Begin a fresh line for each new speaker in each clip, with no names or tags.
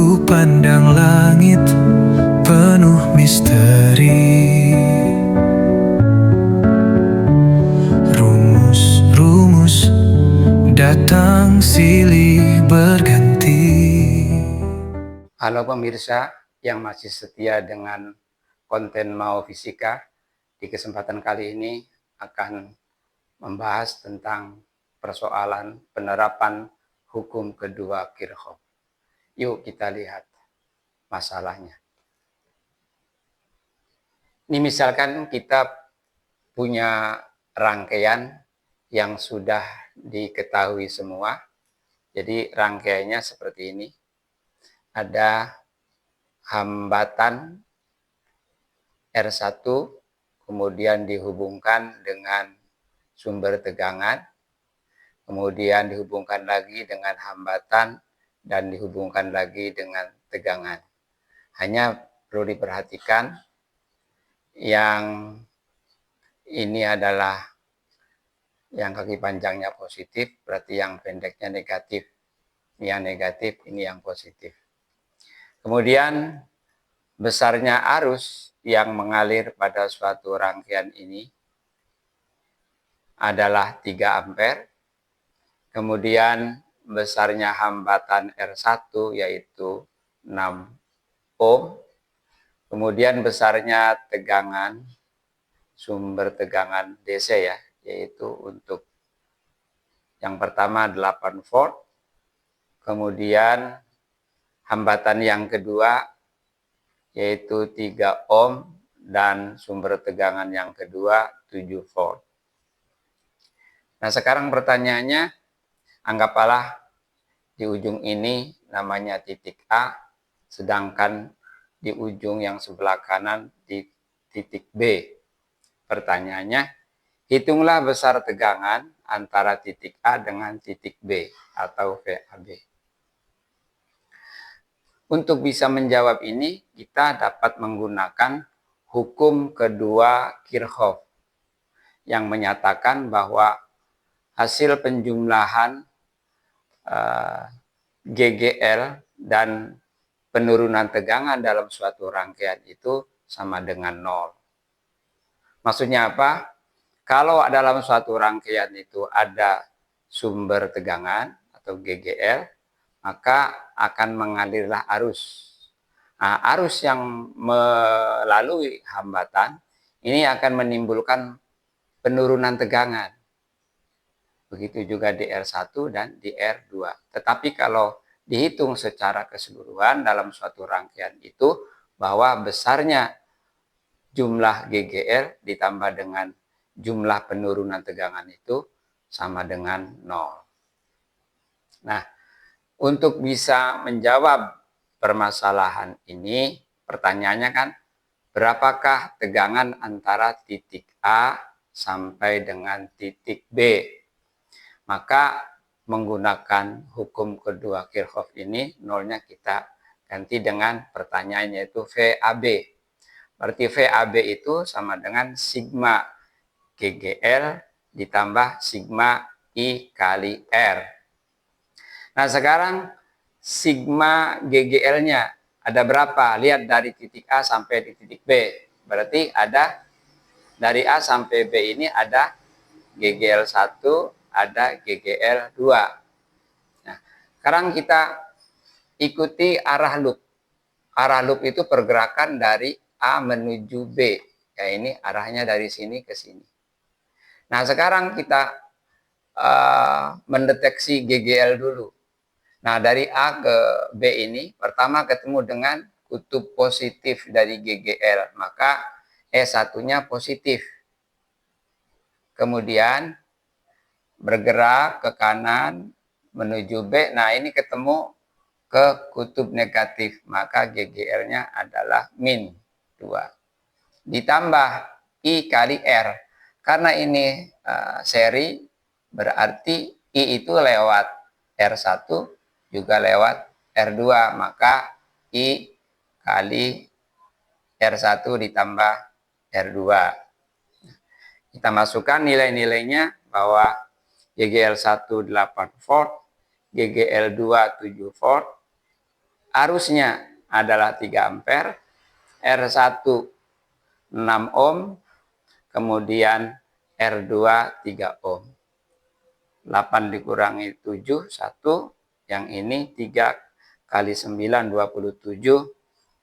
Ku pandang langit penuh misteri. Rumus-rumus datang silih berganti.
Halo pemirsa yang masih setia dengan konten Mau Fisika. Di kesempatan kali ini akan membahas tentang persoalan penerapan hukum kedua Kirchhoff. Yuk kita lihat masalahnya. Ini misalkan kita punya rangkaian yang sudah diketahui semua. Jadi rangkaiannya seperti ini. Ada hambatan R1 kemudian dihubungkan dengan sumber tegangan, kemudian dihubungkan lagi dengan hambatan, dan dihubungkan lagi dengan tegangan. Hanya perlu diperhatikan yang ini adalah yang kaki panjangnya positif, berarti yang pendeknya negatif. Ini yang negatif, ini yang positif. Kemudian besarnya arus yang mengalir pada suatu rangkaian ini adalah 3 ampere. Kemudian besarnya hambatan R1 yaitu 6 ohm. Kemudian besarnya tegangan, sumber tegangan DC ya, yaitu untuk yang pertama 8 volt. Kemudian hambatan yang kedua yaitu 3 ohm dan sumber tegangan yang kedua 7 volt. Nah, sekarang pertanyaannya, anggaplah di ujung ini namanya titik A, sedangkan di ujung yang sebelah kanan di titik B. Pertanyaannya, hitunglah besar tegangan antara titik A dengan titik B atau VAB. Untuk bisa menjawab ini, kita dapat menggunakan hukum kedua Kirchhoff yang menyatakan bahwa hasil penjumlahan GGL dan penurunan tegangan dalam suatu rangkaian itu sama dengan 0. Maksudnya apa? Kalau dalam suatu rangkaian itu ada sumber tegangan atau GGL, maka akan mengalirlah arus. Nah, arus yang melalui hambatan ini akan menimbulkan penurunan tegangan. Begitu juga di R1 dan di R2. Tetapi kalau dihitung secara keseluruhan dalam suatu rangkaian itu, bahwa besarnya jumlah GGL ditambah dengan jumlah penurunan tegangan itu sama dengan 0. Nah, untuk bisa menjawab permasalahan ini, pertanyaannya kan, berapakah tegangan antara titik A sampai dengan titik B? Maka menggunakan hukum kedua Kirchhoff ini, nolnya kita ganti dengan pertanyaan yaitu VAB. Berarti VAB itu sama dengan sigma GGL ditambah sigma I kali R. Nah, sekarang sigma GGL-nya ada berapa? Lihat dari titik A sampai di titik B. Berarti ada dari A sampai B ini ada GGL 1, ada GGL 2. Nah, sekarang kita ikuti arah loop. Arah loop itu pergerakan dari A menuju B. Ya, ini arahnya dari sini ke sini. Nah, sekarang kita mendeteksi GGL dulu. Nah, dari A ke B ini, pertama ketemu dengan kutub positif dari GGL, maka E1-nya positif. Kemudian bergerak ke kanan menuju B, nah ini ketemu ke kutub negatif, maka GGL-nya adalah min 2. Ditambah I kali R, karena ini seri, berarti I itu lewat R1, juga lewat R2, maka I kali R1 ditambah R2. Kita masukkan nilai-nilainya bahwa GGL 1 8 volt, GGL 2 7 volt, arusnya adalah 3 ampere, R1 6 ohm, kemudian R2 3 ohm. 8 dikurangi 7, 1, yang ini 3 kali 9, 27,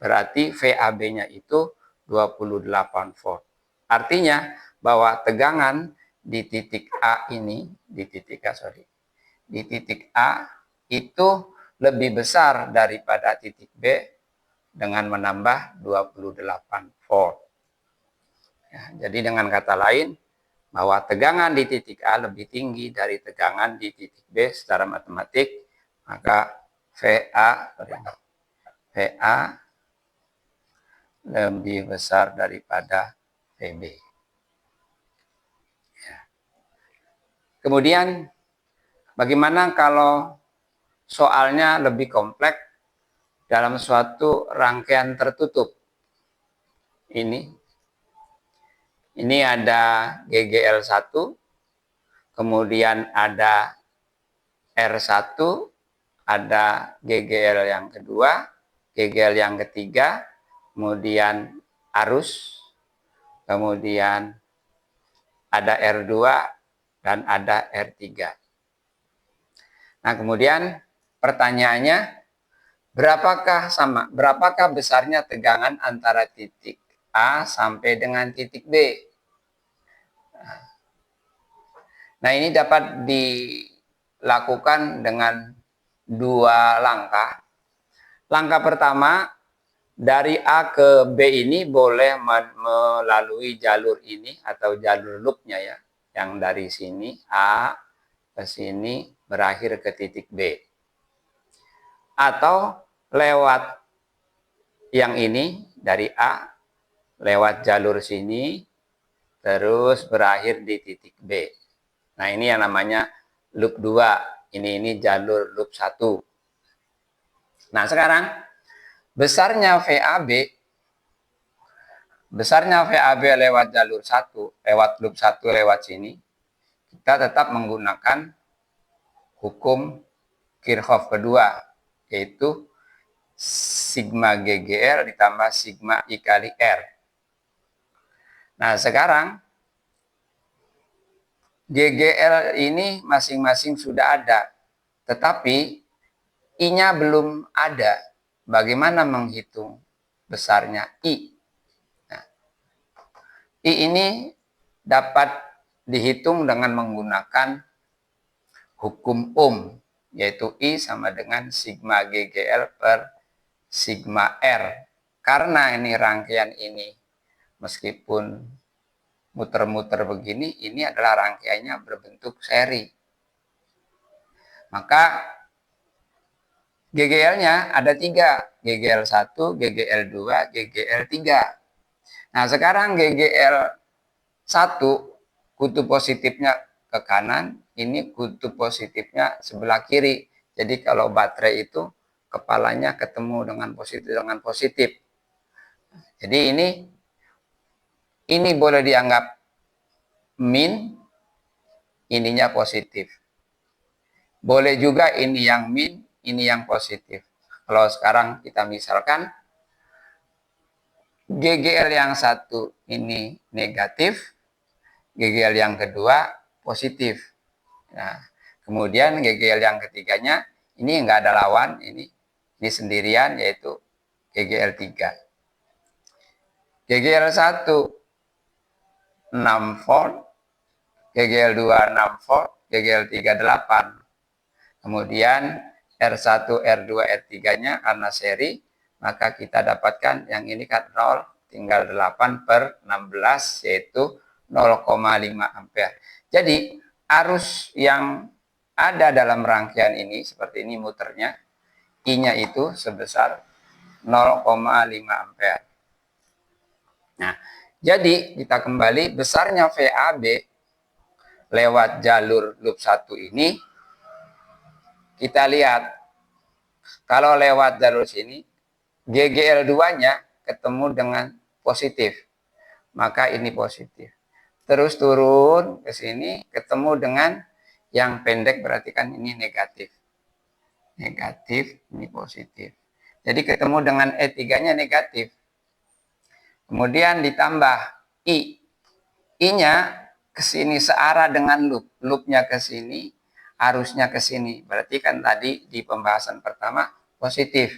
berarti VAB-nya itu 28 volt. Artinya bahwa tegangan di titik A ini, di titik A itu lebih besar daripada titik B dengan menambah 28 volt. Ya, jadi dengan kata lain, bahwa tegangan di titik A lebih tinggi dari tegangan di titik B secara matematik, maka VA lebih besar daripada VB. Ya. Kemudian, bagaimana kalau soalnya lebih kompleks dalam suatu rangkaian tertutup? Ini ada GGL1, kemudian ada R1, ada GGL yang kedua, GGL yang ketiga, kemudian arus, kemudian ada R2, dan ada R3. Nah, kemudian pertanyaannya, berapakah besarnya tegangan antara titik A sampai dengan titik B? Nah, ini dapat dilakukan dengan 2 langkah. Langkah pertama, dari A ke B ini boleh melalui jalur ini atau jalur loopnya ya, yang dari sini A ke sini berakhir ke titik B. Atau lewat yang ini dari A, lewat jalur sini, terus berakhir di titik B. Nah, ini yang namanya loop 2. Ini jalur loop 1. Nah, sekarang besarnya VAB lewat jalur 1, lewat loop 1 lewat sini, kita tetap menggunakan hukum Kirchhoff kedua, yaitu sigma GGL ditambah sigma I kali R. Nah, sekarang GGL ini masing-masing sudah ada, tetapi I-nya belum ada. Bagaimana menghitung besarnya I? Nah, I ini dapat dihitung dengan menggunakan hukum Ohm, yaitu I sama dengan sigma GGL per sigma R. Karena ini rangkaian ini, meskipun muter-muter begini, ini adalah rangkaiannya berbentuk seri. Maka GGL-nya ada 3, GGL1, GGL2, GGL3. Nah, sekarang GGL1 kutub positifnya ke kanan, ini kutub positifnya sebelah kiri. Jadi kalau baterai itu kepalanya ketemu dengan positif. Jadi ini boleh dianggap min, ininya positif. Boleh juga ini yang min, ini yang positif. Kalau sekarang kita misalkan GGL yang satu ini negatif, GGL yang kedua positif. Nah, kemudian GGL yang ketiganya ini enggak ada lawan, ini sendirian, yaitu GGL3. GGL1 6 volt, GGL2 6 volt, GGL3 8. Kemudian R1, R2, R3-nya karena seri, maka kita dapatkan yang ini kan 0, tinggal 8 per 16, yaitu 0,5 ampere. Jadi, arus yang ada dalam rangkaian ini, seperti ini muternya, I-nya itu sebesar 0,5 ampere. Nah, jadi kita kembali, besarnya VAB lewat jalur loop 1 ini, kita lihat, kalau lewat jalur sini, GGL2-nya ketemu dengan positif, maka ini positif. Terus turun ke sini, ketemu dengan yang pendek, berarti kan ini negatif. Negatif, ini positif. Jadi ketemu dengan E3-nya negatif. Kemudian ditambah I. I-nya ke sini searah dengan loop. Loop-nya ke sini, arusnya ke sini. Berarti kan tadi di pembahasan pertama positif.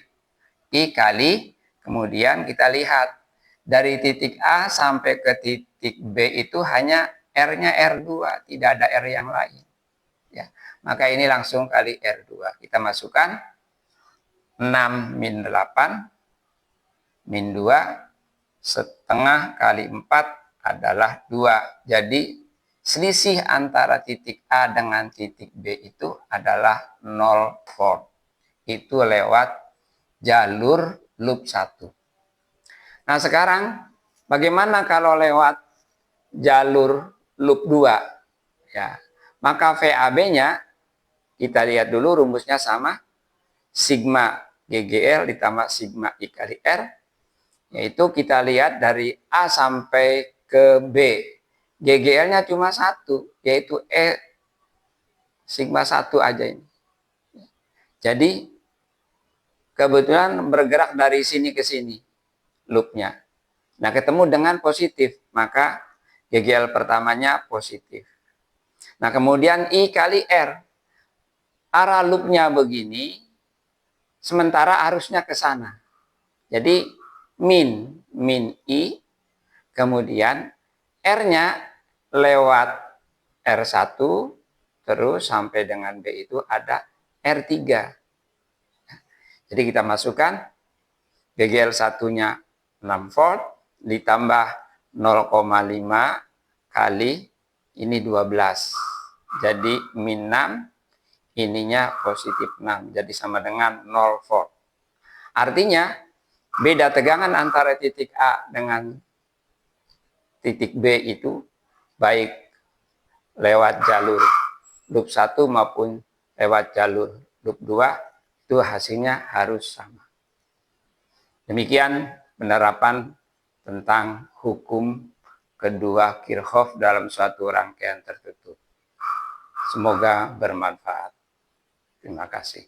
I kali, kemudian kita lihat dari titik A sampai ke titik B itu hanya R-nya R2, tidak ada R yang lain. Ya, maka ini langsung kali R2. Kita masukkan 6 min 8 min 2 setengah kali 4 adalah 2. Jadi selisih antara titik A dengan titik B itu adalah 0 volt. Itu lewat jalur loop 1. Nah sekarang bagaimana kalau lewat jalur loop 2? Ya, maka VAB-nya kita lihat dulu rumusnya sama. Sigma GGL ditambah sigma I kali R. Yaitu kita lihat dari A sampai ke B. GGL-nya cuma 1, yaitu E sigma 1 aja ini. Jadi kebetulan bergerak dari sini ke sini loopnya. Nah ketemu dengan positif, maka GGL pertamanya positif. Nah kemudian I kali R. Arah loopnya begini, sementara arusnya ke sana. Jadi min I, kemudian R-nya lewat R1, terus sampai dengan B itu ada R3. Jadi kita masukkan GGL satunya 6 volt, ditambah 0,5 kali ini 12. Jadi min 6, ininya positif 6. Jadi sama dengan 0 volt. Artinya beda tegangan antara titik A dengan titik B itu baik lewat jalur loop 1 maupun lewat jalur loop 2 itu hasilnya harus sama. Demikian penerapan tentang hukum kedua Kirchhoff dalam suatu rangkaian tertutup. Semoga bermanfaat. Terima kasih.